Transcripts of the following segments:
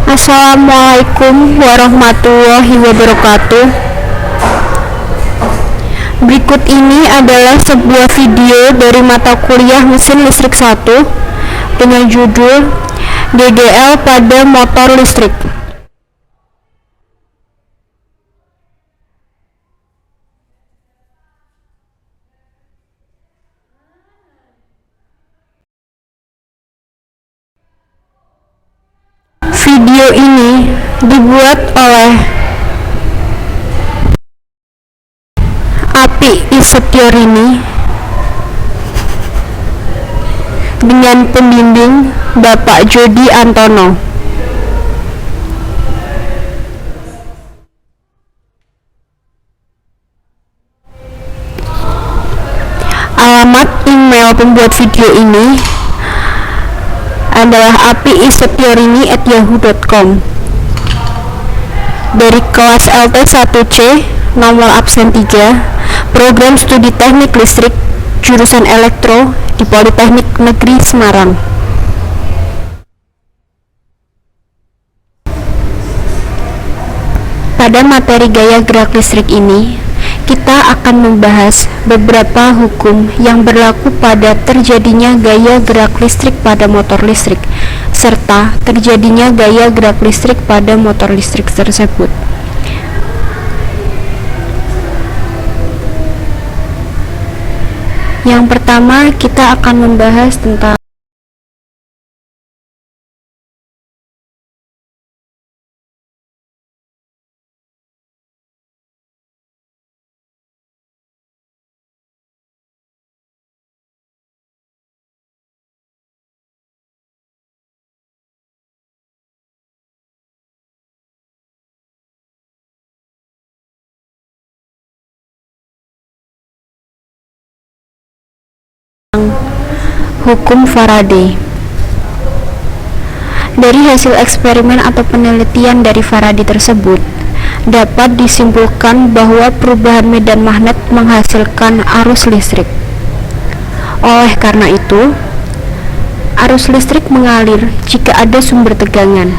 Assalamualaikum warahmatullahi wabarakatuh. Berikut ini adalah sebuah video dari mata kuliah Mesin Listrik 1 dengan judul GGL pada motor listrik. Video ini dibuat oleh Api Isetiorini dengan pembimbing Bapak Jody Antono. Alamat email pembuat video ini adalah apiisetiorini@yahoo.com. Dari kelas LT1C, nomor absen 3, program studi teknik listrik, jurusan elektro di Politeknik Negeri Semarang. Pada materi gaya gerak listrik ini, kita akan membahas beberapa hukum yang berlaku pada terjadinya gaya gerak listrik pada motor listrik, serta terjadinya gaya gerak listrik pada motor listrik tersebut. Yang pertama, kita akan membahas tentang hukum Faraday. Dari hasil eksperimen atau penelitian dari Faraday tersebut, dapat disimpulkan bahwa perubahan medan magnet menghasilkan arus listrik. Oleh karena itu, arus listrik mengalir jika ada sumber tegangan.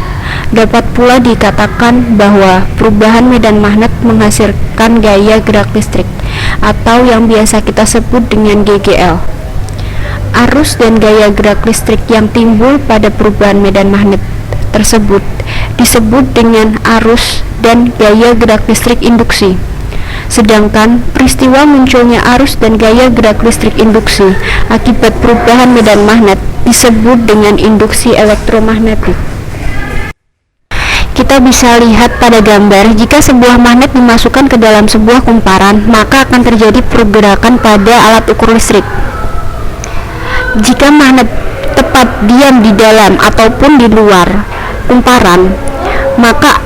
Dapat pula dikatakan bahwa perubahan medan magnet menghasilkan gaya gerak listrik, atau yang biasa kita sebut dengan GGL. Arus dan gaya gerak listrik yang timbul pada perubahan medan magnet tersebut disebut dengan arus dan gaya gerak listrik induksi. Sedangkan peristiwa munculnya arus dan gaya gerak listrik induksi akibat perubahan medan magnet disebut dengan induksi elektromagnetik. Kita bisa lihat pada gambar, jika sebuah magnet dimasukkan ke dalam sebuah kumparan, maka akan terjadi pergerakan pada alat ukur listrik. Jika magnet tepat diam di dalam ataupun di luar kumparan, maka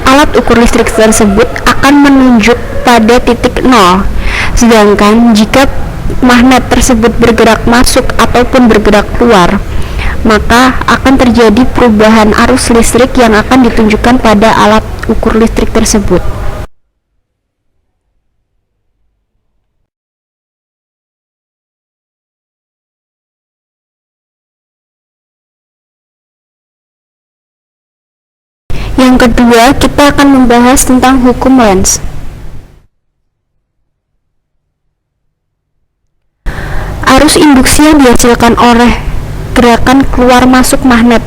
alat ukur listrik tersebut akan menunjuk pada titik nol. Sedangkan jika magnet tersebut bergerak masuk ataupun bergerak keluar, maka akan terjadi perubahan arus listrik yang akan ditunjukkan pada alat ukur listrik tersebut. Yang kedua, kita akan membahas tentang hukum Lenz. Arus induksi yang dihasilkan oleh gerakan keluar masuk magnet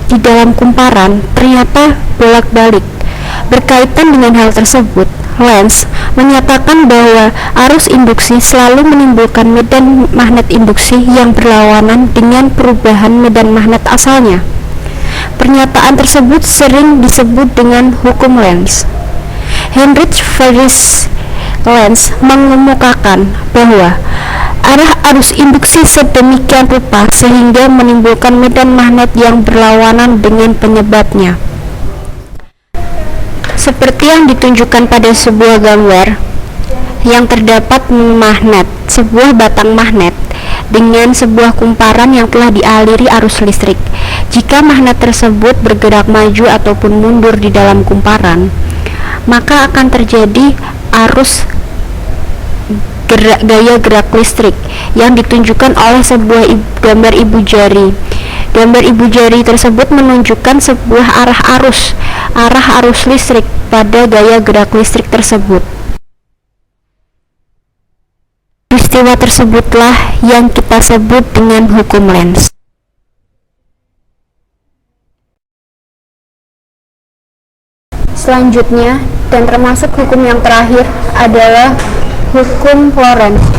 di dalam kumparan ternyata bolak-balik. Berkaitan dengan hal tersebut, Lenz menyatakan bahwa arus induksi selalu menimbulkan medan magnet induksi yang berlawanan dengan perubahan medan magnet asalnya. Pernyataan tersebut sering disebut dengan hukum Lenz. Heinrich Friedrich Lenz mengemukakan bahwa arah arus induksi sedemikian rupa sehingga menimbulkan medan magnet yang berlawanan dengan penyebabnya. Seperti yang ditunjukkan pada sebuah gambar yang terdapat magnet, sebuah batang magnet dengan sebuah kumparan yang telah dialiri arus listrik. Jika magnet tersebut bergerak maju ataupun mundur di dalam kumparan, maka akan terjadi arus gaya gerak listrik yang ditunjukkan oleh sebuah gambar ibu jari Gambar ibu jari tersebut menunjukkan sebuah arah arus listrik pada gaya gerak listrik tersebut. Peristiwa tersebutlah yang kita sebut dengan hukum Lenz. Selanjutnya, dan termasuk hukum yang terakhir, adalah hukum Lorentz.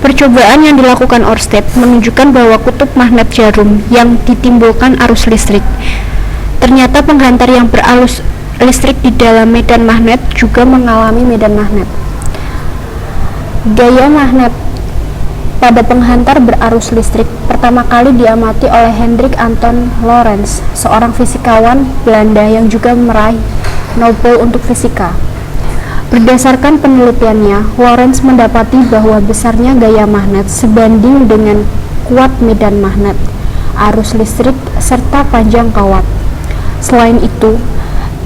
Percobaan yang dilakukan Ørsted menunjukkan bahwa kutub magnet jarum yang ditimbulkan arus listrik. Ternyata penghantar yang berarus listrik di dalam medan magnet juga mengalami medan magnet. Gaya magnet pada penghantar berarus listrik pertama kali diamati oleh Hendrik Anton Lorentz, seorang fisikawan Belanda yang juga meraih Nobel untuk fisika. Berdasarkan penelitiannya, Lorentz mendapati bahwa besarnya gaya magnet sebanding dengan kuat medan magnet, arus listrik, serta panjang kawat. Selain itu,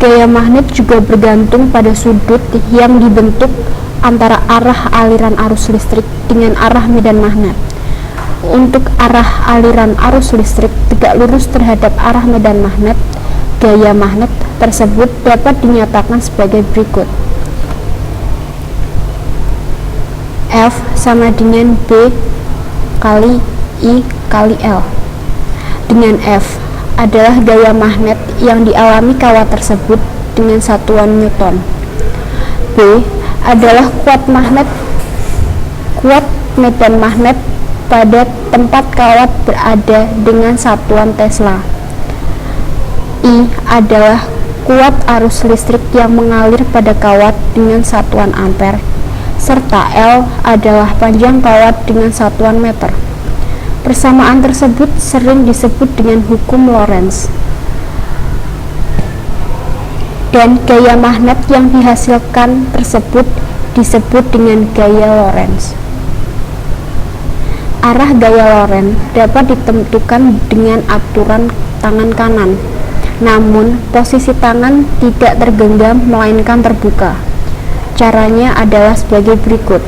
gaya magnet juga bergantung pada sudut yang dibentuk antara arah aliran arus listrik dengan arah medan magnet. Untuk arah aliran arus listrik tegak lurus terhadap arah medan magnet, gaya magnet tersebut dapat dinyatakan sebagai berikut. F sama dengan B kali I kali L, dengan F adalah gaya magnet yang dialami kawat tersebut dengan satuan Newton. B adalah kuat medan magnet pada tempat kawat berada dengan satuan Tesla. I adalah kuat arus listrik yang mengalir pada kawat dengan satuan ampere, serta L adalah panjang kawat dengan satuan meter. Persamaan tersebut sering disebut dengan hukum Lorentz. Dan gaya magnet yang dihasilkan tersebut disebut dengan gaya Lorentz. Arah gaya Lorentz dapat ditentukan dengan aturan tangan kanan, namun posisi tangan tidak tergenggam melainkan terbuka. Caranya adalah sebagai berikut.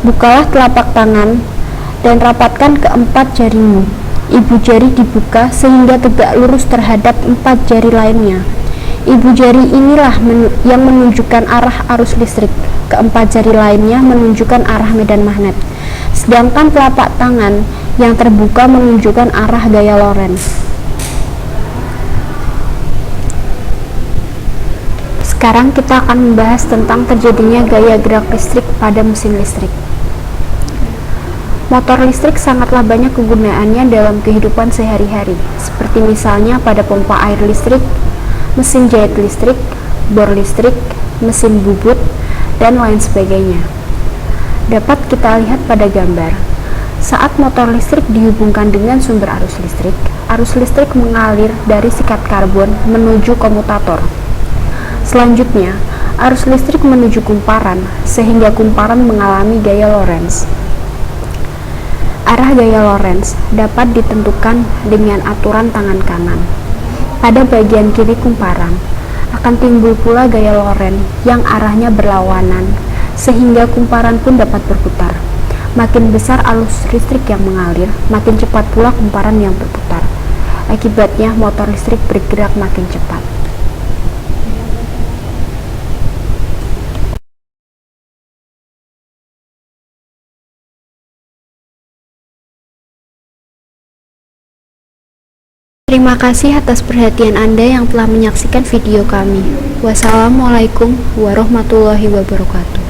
Bukalah telapak tangan dan rapatkan keempat jarimu. Ibu jari dibuka sehingga tegak lurus terhadap empat jari lainnya. Ibu jari inilah yang menunjukkan arah arus listrik. Keempat jari lainnya menunjukkan arah medan magnet. Sedangkan telapak tangan yang terbuka menunjukkan arah gaya Lorentz. Sekarang kita akan membahas tentang terjadinya gaya gerak listrik pada mesin listrik. Motor listrik sangatlah banyak kegunaannya dalam kehidupan sehari-hari, seperti misalnya pada pompa air listrik, mesin jahit listrik, bor listrik, mesin bubut, dan lain sebagainya. Dapat kita lihat pada gambar. Saat motor listrik dihubungkan dengan sumber arus listrik mengalir dari sikat karbon menuju komutator. Selanjutnya, arus listrik menuju kumparan, sehingga kumparan mengalami gaya Lorentz. Arah gaya Lorentz dapat ditentukan dengan aturan tangan kanan. Pada bagian kiri kumparan, akan timbul pula gaya Lorentz yang arahnya berlawanan, sehingga kumparan pun dapat berputar. Makin besar arus listrik yang mengalir, makin cepat pula kumparan yang berputar. Akibatnya, motor listrik bergerak makin cepat. Terima kasih atas perhatian Anda yang telah menyaksikan video kami. Wassalamualaikum warahmatullahi wabarakatuh.